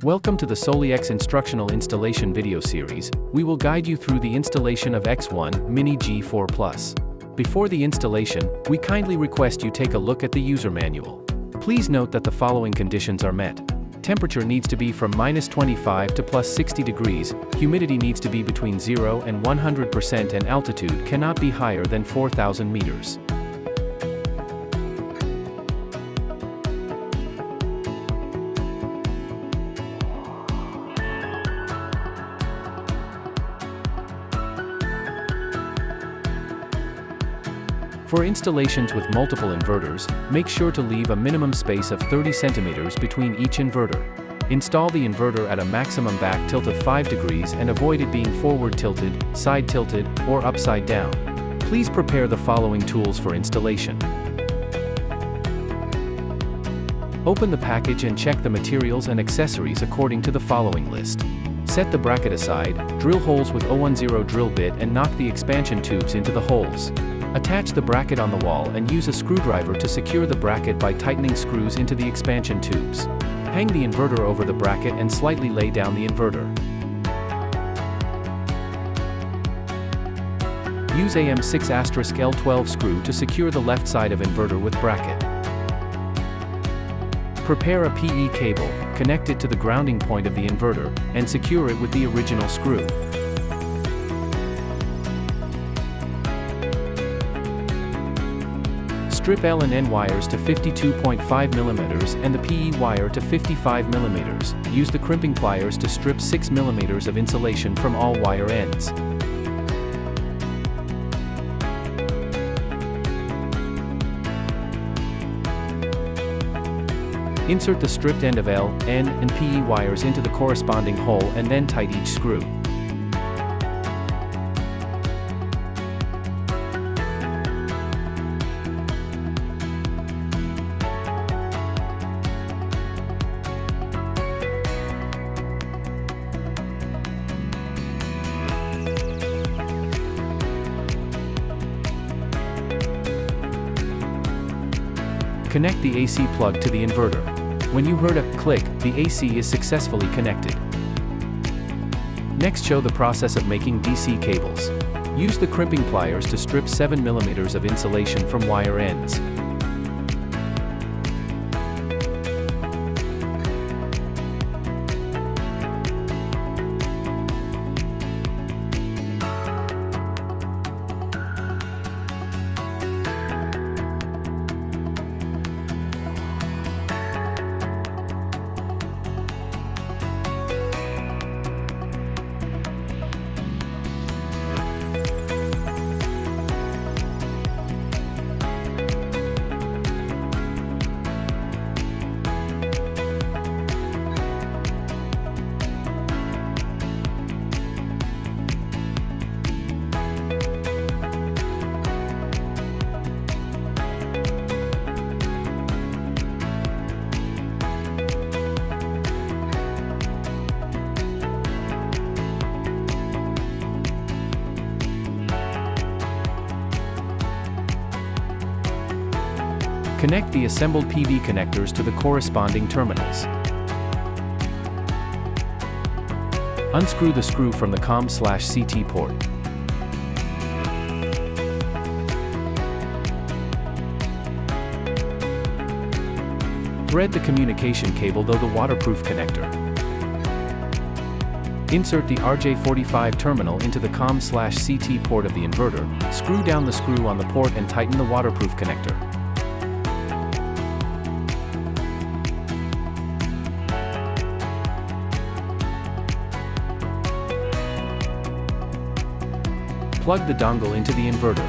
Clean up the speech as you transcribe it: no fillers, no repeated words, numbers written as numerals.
Welcome to the SolaX instructional installation video series. We will guide you through the installation of X1-G4 Plus. Before the installation, we kindly request you take a look at the user manual. Please note that the following conditions are met. Temperature needs to be from -25 to +60 degrees, humidity needs to be between 0 and 100% and altitude cannot be higher than 4,000 meters. For installations with multiple inverters, make sure to leave a minimum space of 30 centimeters between each inverter. Install the inverter at a maximum back tilt of 5 degrees and avoid it being forward tilted, side tilted, or upside down. Please prepare the following tools for installation. Open the package and check the materials and accessories according to the following list. Set the bracket aside, drill holes with 010 drill bit and knock the expansion tubes into the holes. Attach the bracket on the wall and use a screwdriver to secure the bracket by tightening screws into the expansion tubes. Hang the inverter over the bracket and slightly lay down the inverter. Use AM6*L12 screw to secure the left side of inverter with bracket. Prepare a PE cable, connect it to the grounding point of the inverter, and secure it with the original screw. Strip L and N wires to 52.5 mm and the PE wire to 55 mm. Use the crimping pliers to strip 6 mm of insulation from all wire ends. Insert the stripped end of L, N, and PE wires into the corresponding hole and then tighten each screw. Connect the AC plug to the inverter. When you heard a click, the AC is successfully connected. Next, show the process of making DC cables. Use the crimping pliers to strip 7 mm of insulation from wire ends. Connect the assembled PV connectors to the corresponding terminals. Unscrew the screw from the COM/CT port. Thread the communication cable through the waterproof connector. Insert the RJ45 terminal into the COM/CT port of the inverter, screw down the screw on the port and tighten the waterproof connector. Plug the dongle into the inverter.